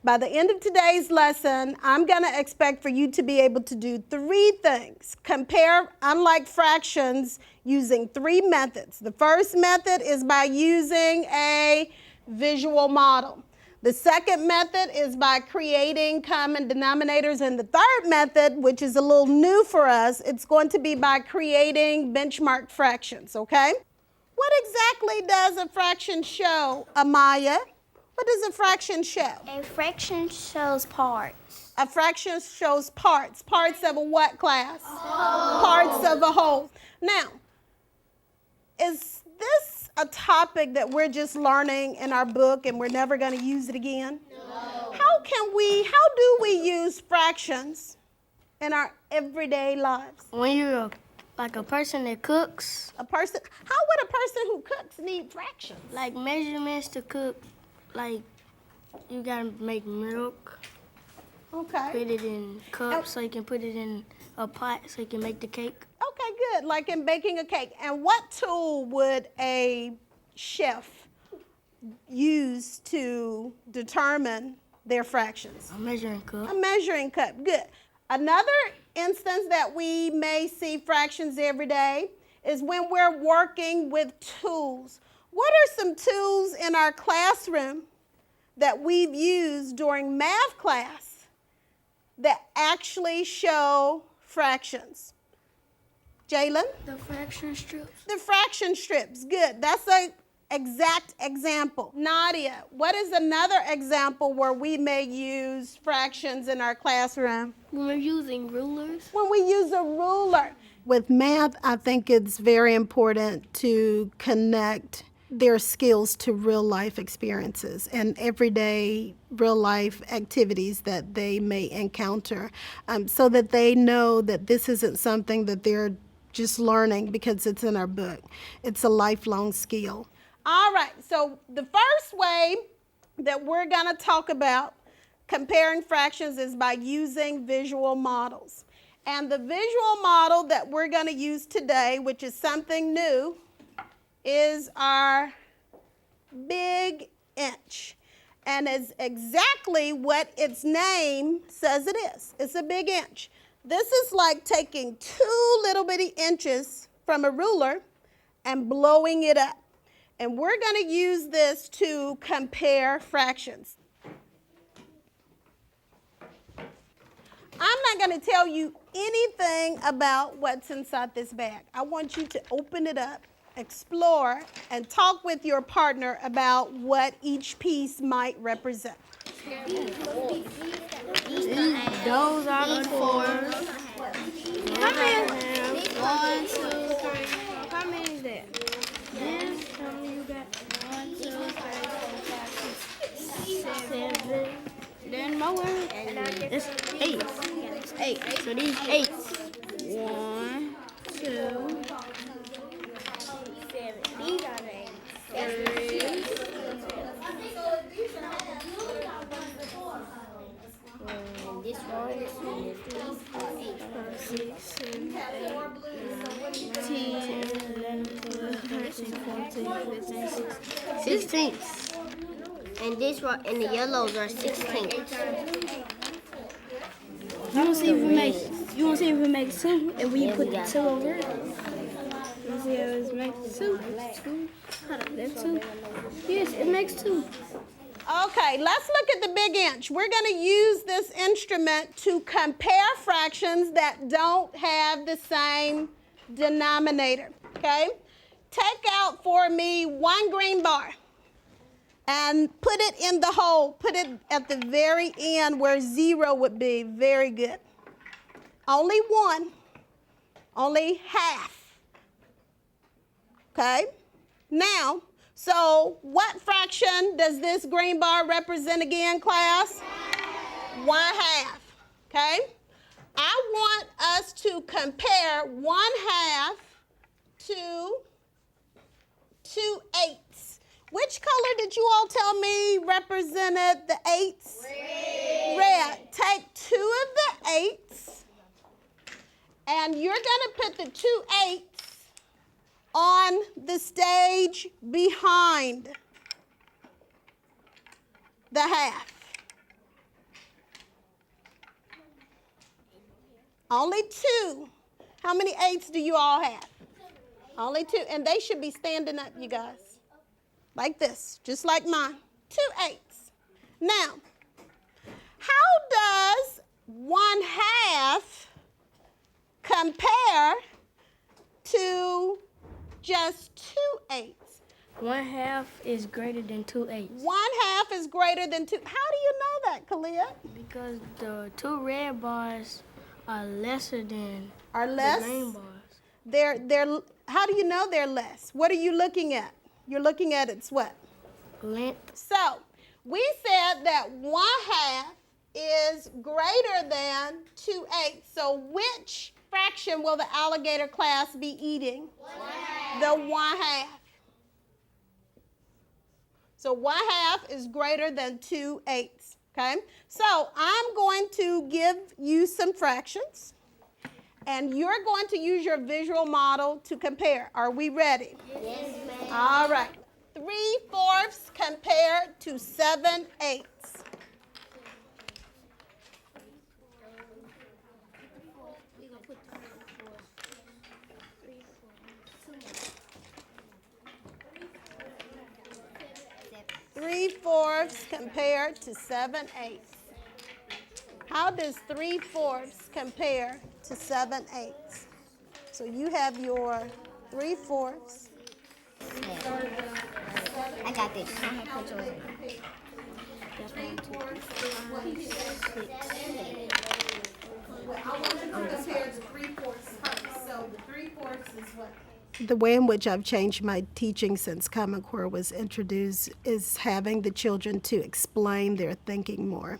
By the end of today's lesson, I'm going to expect for you to be able to do 3 things. Compare unlike fractions using 3 methods. The first method is by using a visual model. The second method is by creating common denominators. And the third method, which is a little new for us, it's going to be by creating benchmark fractions, okay? What exactly does a fraction show, Amaya? What does a fraction show? A fraction shows parts. A fraction shows parts. Parts of a what, class? Parts of a whole. Now, is this a topic that we're just learning in our book and we're never going to use it again? No. How do we use fractions in our everyday lives? When you're like a person that cooks. How would a person who cooks need fractions? Like measurements to cook. Like, you gotta make milk, Okay. put it in cups so you can put it in a pot so you can make the cake. Okay, good. Like in baking a cake. And what tool would a chef use to determine their fractions? A measuring cup. A measuring cup. Good. Another instance that we may see fractions every day is when we're working with tools. What are some tools in our classroom that we've used during math class that actually show fractions? Jalen? The fraction strips. The fraction strips. Good. That's an exact example. Nadia, what is another example where we may use fractions in our classroom? When we're using rulers. When we use a ruler. With math, I think it's very important to connect their skills to real life experiences and everyday real life activities that they may encounter, so that they know that this isn't something that they're just learning because it's in our book. It's a lifelong skill. All right, so the first way that we're going to talk about comparing fractions is by using visual models. And the visual model that we're going to use today, which is something new, is our big inch. And it's exactly what its name says it is. It's a big inch. This is like taking 2 little bitty inches from a ruler and blowing it up. And we're going to use this to compare fractions. I'm not going to tell you anything about what's inside this bag. I want you to open it up, explore, and talk with your partner about what each piece might represent. Those are the 4s. How many? 1, 2, 3. How many is that? This, how many you got? 1, 2, 3, 4, 5, 6, 7. Then more. It's 8. It's 8. So these 8s. 1, 2, 3. This one is 6, 7, 8, 10, 11, 12, 13, 14, 15, 16. and this one and the yellows are 16. You want to see if it makes 2 if we put the 2 over it? You see how it makes 2? 2. Hold up, that's 2. Yes, it makes 2. Okay, let's look at the big inch. We're going to use this instrument to compare fractions that don't have the same denominator, okay? Take out for me 1 green bar and put it in the hole. Put it at the very end where 0 would be. Very good. Only 1. Only half. Okay? Now, so what fraction does this green bar represent again, class? 1/2. Okay? I want us to compare 1/2 to 2/8. Which color did you all tell me represented the 8s? Red. Take 2 of the 8s, and you're going to put the 2/8 on the stage behind the half. Only 2. How many 8s do you all have? Only 2. And they should be standing up, you guys. Like this, just like mine. 2 8s. Now, how does 1/2 compare to just 2 8s? 1/2 is greater than 2 8s. 1/2 is greater than 2. How do you know that, Kalia? Because the 2 red bars are lesser than Are less? the green bars. They're. How do you know they're less? What are you looking at? You're looking at its what? Length. So we said that 1/2 is greater than 2 8. So which fraction will the alligator class be eating? 1/2. The 1/2. So 1/2 is greater than 2 8s. Okay? So I'm going to give you some fractions, and you're going to use your visual model to compare. Are we ready? Yes, ma'am. All right. 3/4 compared to 7 8. 3/4 compared to 7 8. How does 3/4 compare to 7 8? So you have your 3/4. I got this. Put yours in. 3/4 is what you said. I want to compare to 3/4 first. So the 3/4 is what? The way in which I've changed my teaching since Common Core was introduced is having the children to explain their thinking more.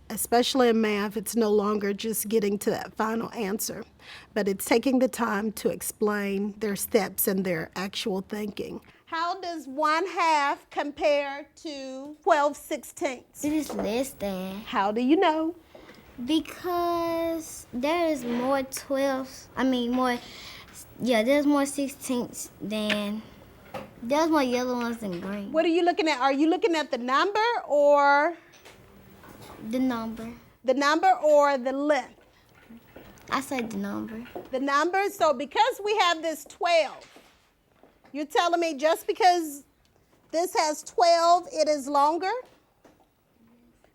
Especially in math, it's no longer just getting to that final answer, but it's taking the time to explain their steps and their actual thinking. How does 1/2 compare to 12/16? It is less than. How do you know? Because there is more 12s. There's more 16ths than. There's more yellow ones than green. What are you looking at? Are you looking at the number or The number. the length? I said the number. The number. So because we have this 12, you're telling me just because this has 12, it is longer?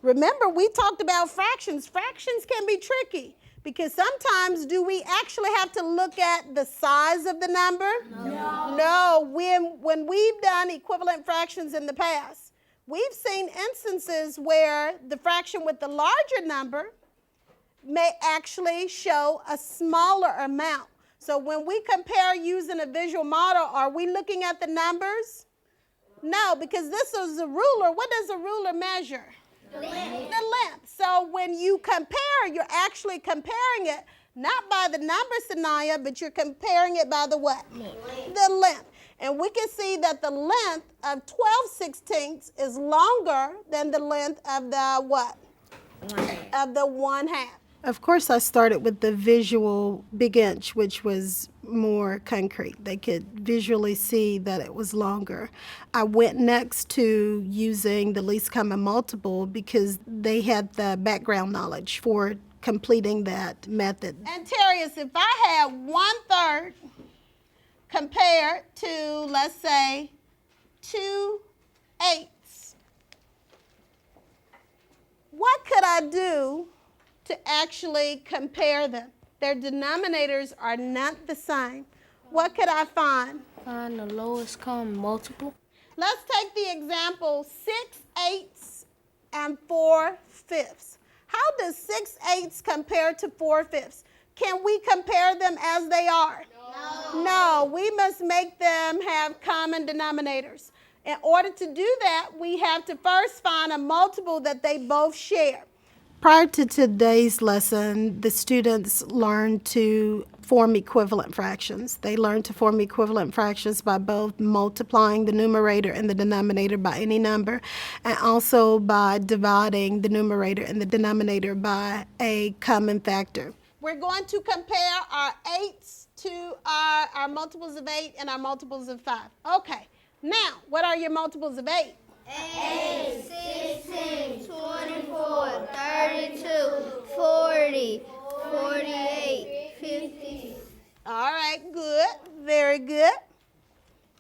Remember, we talked about fractions. Fractions can be tricky because sometimes do we actually have to look at the size of the number? No. When we've done equivalent fractions in the past, we've seen instances where the fraction with the larger number may actually show a smaller amount. So when we compare using a visual model, are we looking at the numbers? No, because this is a ruler. What does a ruler measure? The length. So when you compare, you're actually comparing it not by the numbers, Tanya, but you're comparing it by the what? The length. And we can see that the length of 12/16 is longer than the length of the what? Of the 1/2. Of course, I started with the visual big inch, which was more concrete. They could visually see that it was longer. I went next to using the least common multiple because they had the background knowledge for completing that method. And Terrius, if I had 1/3 compared to, let's say, 2 8s, what could I do to actually compare them? Their denominators are not the same. What could I find? Find the lowest common multiple. Let's take the example 6 8s and 4/5. How does 6 8s compare to 4/5? Can we compare them as they are? No, we must make them have common denominators. In order to do that, we have to first find a multiple that they both share. Prior to today's lesson, the students learned to form equivalent fractions. They learned to form equivalent fractions by both multiplying the numerator and the denominator by any number, and also by dividing the numerator and the denominator by a common factor. We're going to compare our 8s to our multiples of 8 and our multiples of 5. Okay, now, what are your multiples of 8? 8, 16, 24, 32, 40, 48, 50. All right, good. Very good.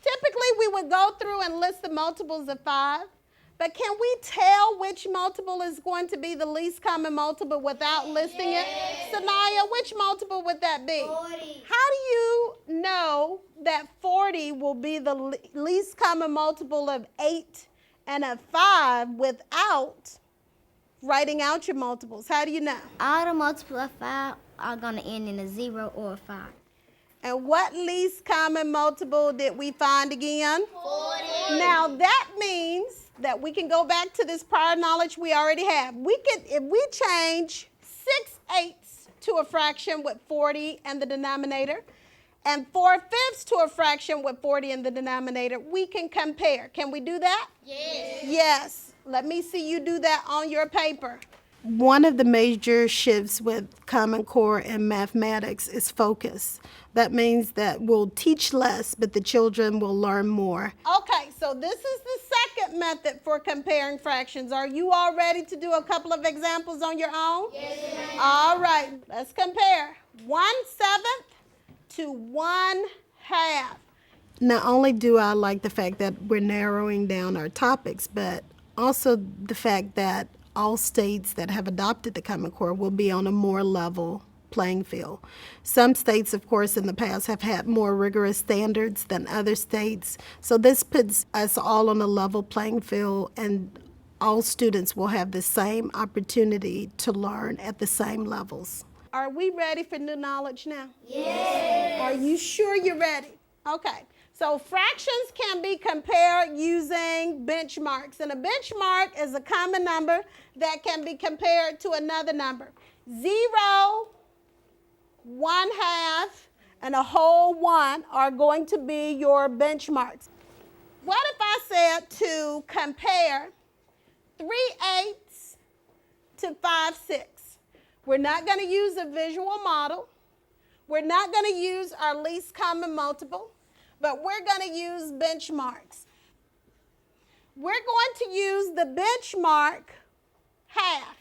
Typically, we would go through and list the multiples of 5. But can we tell which multiple is going to be the least common multiple without listing it? Sanaya, which multiple would that be? 40. How do you know that 40 will be the least common multiple of 8 and of 5 without writing out your multiples? How do you know? All the multiples of 5 are going to end in a 0 or a 5. And what least common multiple did we find again? 40. Now that means that we can go back to this prior knowledge we already have. If we change 6/8 to a fraction with 40 in the denominator and 4/5 to a fraction with 40 in the denominator, we can compare. Can we do that? Yes. Yes. Let me see you do that on your paper. One of the major shifts with Common Core in mathematics is focus. That means that we'll teach less, but the children will learn more. Okay, so this is the second method for comparing fractions. Are you all ready to do a couple of examples on your own? Yes, ma'am. All right, let's compare 1/7 to 1/2. Not only do I like the fact that we're narrowing down our topics, but also the fact that all states that have adopted the Common Core will be on a more level playing field. Some states, of course, in the past have had more rigorous standards than other states. So this puts us all on a level playing field, and all students will have the same opportunity to learn at the same levels. Are we ready for new knowledge now? Yes. Are you sure you're ready? Okay. So fractions can be compared using benchmarks. And a benchmark is a common number that can be compared to another number. 0, 1/2, and a whole 1 are going to be your benchmarks. What if I said to compare 3/8 to 5/6? We're not going to use a visual model. We're not going to use our least common multiple, but we're going to use benchmarks. We're going to use the benchmark half,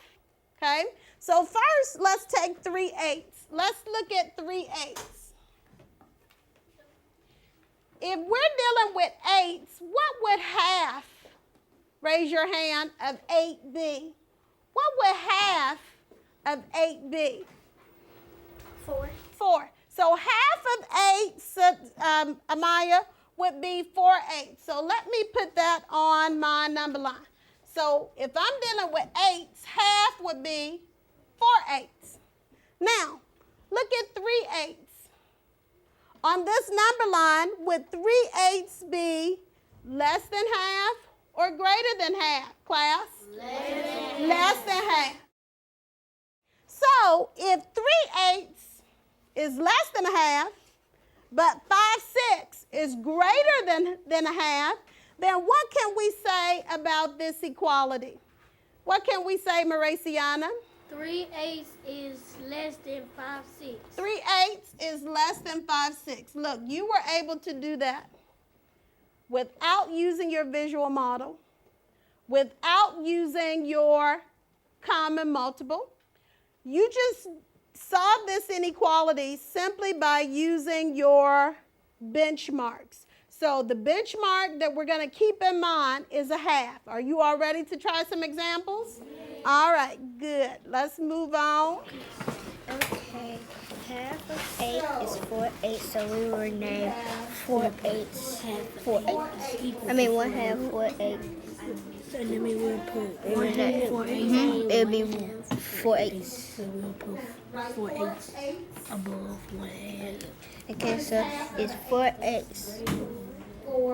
okay? So first, let's take 3/8. Let's look at 3/8. If we're dealing with 8s, what would half, raise your hand, of 8 be? What would half of 8 be? 4. 4. So half of 8, Amaya, would be 4/8. So let me put that on my number line. So if I'm dealing with 8s, half would be 4/8. Now, look at 3/8. On this number line, would 3/8 be less than half or greater than half, class? Less than half. So if 3/8 is less than a half, but 5/6 is greater than a half, then what can we say about this equality? What can we say, Maraciana? 3/8 is less than 5/6. 3/8 is less than 5/6. Look, you were able to do that without using your visual model, without using your common multiple. You just solve this inequality simply by using your benchmarks. So the benchmark that we're going to keep in mind is a half. Are you all ready to try some examples? All right, good. Let's move on. Okay. Half of 8 is 4/8, so we will name 4/8 4/8. I mean 1/2 4/8. So then we will put 1/2 4/8. It'll be 4/8. So we'll put 4/8 above 1/2. Okay, so it's 4/8.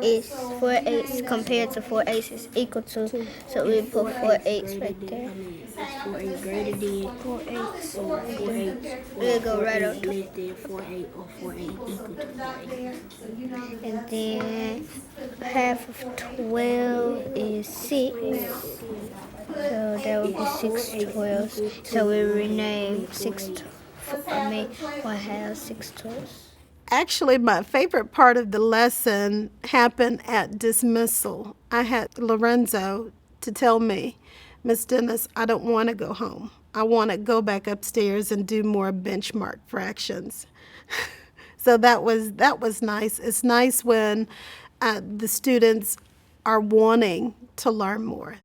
It's 4/8 compared to 4/8 is equal to, so we put 4/8 right there. It's 4/8 greater than 4/8, so 4/8 We'll go right on top. less than 4/8 or 4/8 equal to 4/8. And then half of 12 is 6. So that would be 6/12. So we rename 1/2 6/12. Actually, my favorite part of the lesson happened at dismissal. I had Lorenzo to tell me Miss Dennis, I don't want to go home. I want to go back upstairs and do more benchmark fractions. So that was nice. It's nice when the students are wanting to learn more.